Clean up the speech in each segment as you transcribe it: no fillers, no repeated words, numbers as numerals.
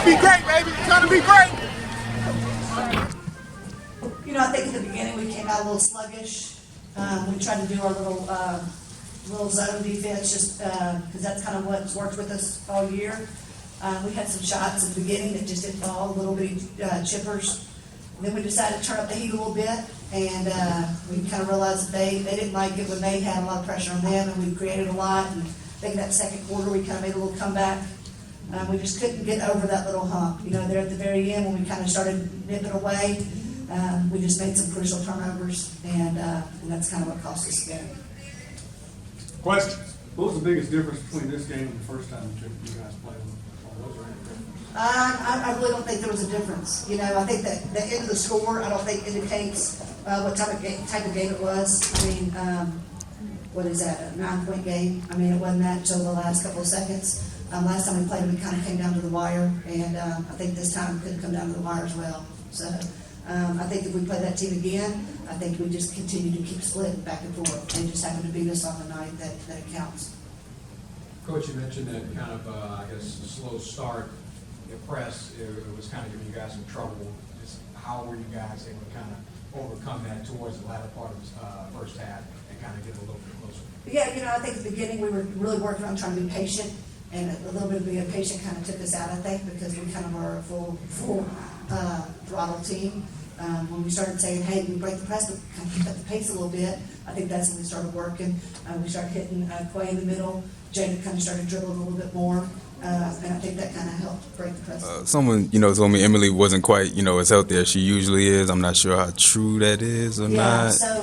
to be great, baby. It's going to be great. You know, I think at the beginning we came out a little sluggish. We tried to do our little zone defense just because that's kind of what's worked with us all year. We had some shots at the beginning that just didn't fall, little bitty chippers. And then we decided to turn up the heat a little bit, and we kind of realized that they didn't like it when they had a lot of pressure on them, and we created a lot. And I think that second quarter we kind of made a little comeback. We just couldn't get over that little hump. You know, there at the very end when we kind of started nipping away, we just made some crucial turnovers, and that's kind of what cost us the game. Questions? What was the biggest difference between this game and the first time you guys played them? Was there any difference? I really don't think there was a difference. You know, I think that the end of the score, I don't think indicates what type of game it was. I mean, what is that, a 9-point game? I mean, it wasn't that until the last couple of seconds. Last time we played them, it kind of came down to the wire, and I think this time it could come down to the wire as well. So I think if we play that team again, I think we just continue to keep splitting back and forth. They just happen to beat us on the night that it counts. Coach, you mentioned that kind of, I guess, a slow start. The press, it was kind of giving you guys some trouble. Just how were you guys able to kind of overcome that towards the latter part of the first half and kind of get a little bit closer? Yeah, you know, I think at the beginning we were really working on trying to be patient, and a little bit of being patient kind of took us out, I think, because we kind of are a full throttle team. When we started saying, hey, we break the press, but kind of keep up the pace a little bit, I think that's when we started working. We started hitting Qua in the middle. Jada kind of started dribbling a little bit more. And I think that kind of helped break the press. Someone, told me Emily wasn't quite, as healthy as she usually is. I'm not sure how true that is or not. So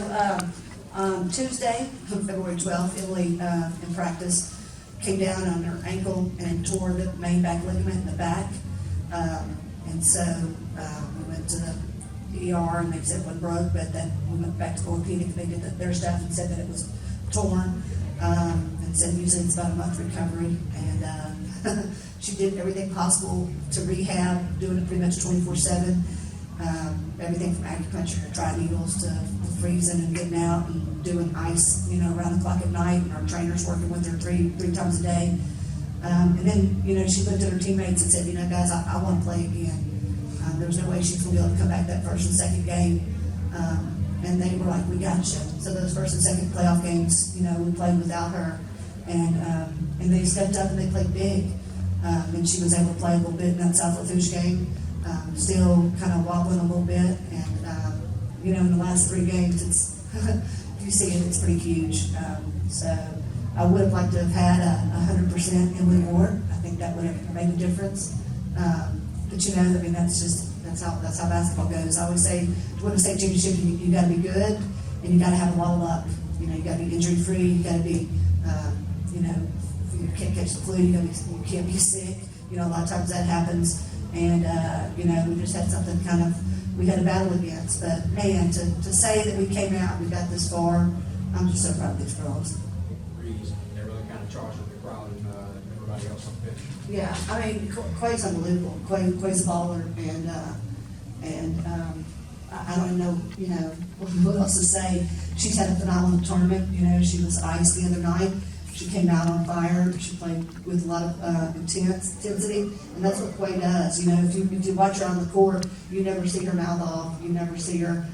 Tuesday, February 12th, Emily in practice came down on her ankle and tore the main back ligament in the back. And so we went to the ER and they said it was broke, but then we went back to orthopedic. They did their stuff and said that it was torn. And said usually it's about a month recovery. And she did everything possible to rehab, doing it pretty much 24/7. Everything from acupuncture to dry needles to freezing and getting out and doing ice, around the clock at night. And our trainers working with her three times a day. And then, she looked at her teammates and said, guys, I want to play again. There was no way she was going to be able to come back that first and second game. And they were like, we got you. So those first and second playoff games, we played without her. And they stepped up and they played big. And she was able to play a little bit in that South Lafourche game. Still kind of wobbling a little bit. And, in the last 3 games, it's if you see it, it's pretty huge. So I would have liked to have had 100% Emily Ward. I think that would have made a difference. But that's how basketball goes. I always say to win a state championship, you got to be good and you got to have a lot of luck. You got to be injury free. You got to be, you can't catch the flu. You can't be sick. A lot of times that happens. And we just had something we had a battle against. But man, to say that we came out, we got this far, I'm just so proud of these girls. They really kind of charged with the crowd and everybody else on the pitch. Yeah, I mean, Quay's unbelievable. Quay's a baller, and I don't know, what else to say. She's had a phenomenal tournament. She was iced the other night. She came out on fire. She played with a lot of intensity, and that's what Qua does. If you watch her on the court, you never see her mouth off. You never see her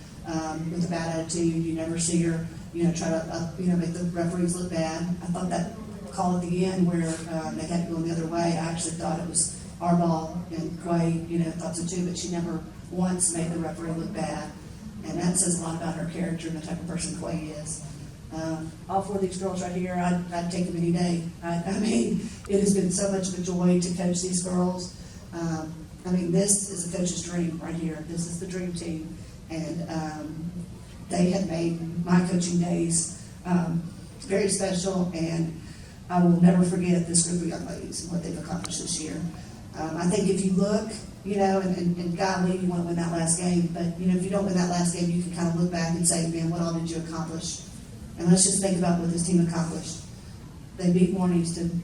with a bad attitude. You never see her, try to, make the referees look bad. I thought that call at the end where they had to go the other way, I actually thought it was our ball, and Qua, thought so too, but she never once made the referee look bad, and that says a lot about her character and the type of person Qua is. All 4 of these girls right here, I'd take them any day. I mean, it has been so much of a joy to coach these girls. This is a coach's dream right here. This is the dream team, and they have made my coaching days very special, and I will never forget this group of young ladies and what they've accomplished this year. I think if you look, and golly, you want to win that last game, but, if you don't win that last game, you can kind of look back and say, man, what all did you accomplish? And let's just think about what this team accomplished. They beat Warren Easton.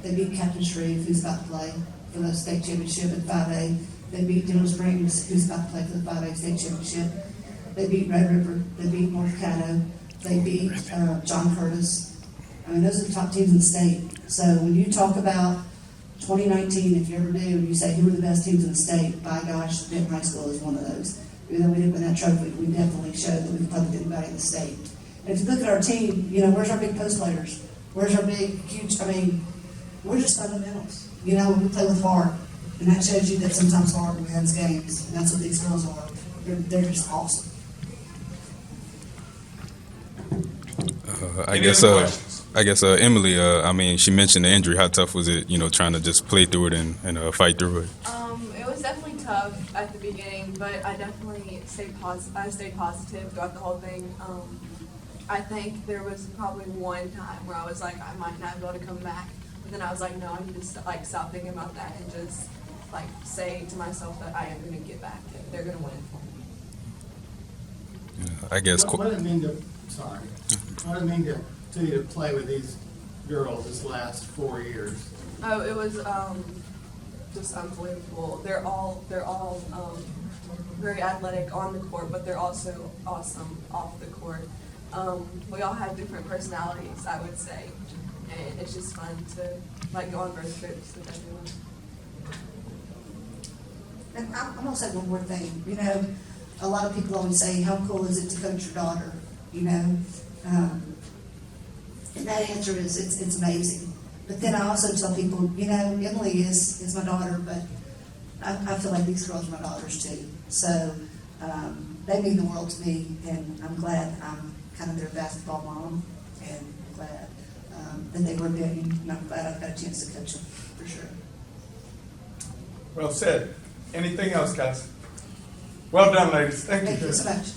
They beat Captain Shreve, who's about to play for the state championship at 5A. They beat Denham Springs, who's about to play for the 5A state championship. They beat Red River. They beat North Caddo. They beat John Curtis. Those are the top teams in the state. So when you talk about 2019, if you ever do, and you say who are the best teams in the state, by gosh, Benton High School is one of those. Even though we didn't win that trophy, we definitely showed that we can play with anybody in the state. And if you look at our team, you know, where's our big post players? Where's our big, huge, I mean, we're just fundamentals. You know, we play with heart. And that shows you that sometimes heart wins games. And that's what these girls are. They're just awesome. I Any guess, other questions? Emily, I mean, she mentioned the injury. How tough was it, you know, trying to just play through it and fight through it? It was definitely tough at the beginning, but I definitely stayed positive throughout the whole thing. I think there was probably one time where I was like, I might not be able to come back, but then I was like, no, I need to stop thinking about that and just say to myself that I am going to get back and they're going to win for me. I guess. What did it mean to, what did it mean to you to play with these girls this last 4 years? Oh, it was just unbelievable. They're all very athletic on the court, but they're also awesome off the court. We all have different personalities, I would say, and it's just fun to go on road trips with everyone. And I'm going to say one more thing. You know, a lot of people always say, how cool is it to coach your daughter? You know, and that answer is, it's amazing. But then I also tell people, you know, Emily is my daughter, but I feel like these girls are my daughters too. So they mean the world to me, and I'm glad I'm kind of their basketball mom, and glad that they were Benton, and I'm glad I've got a chance to coach them, for sure. Well said. Anything else, guys? Well done, ladies. Thank you. Thank you so much.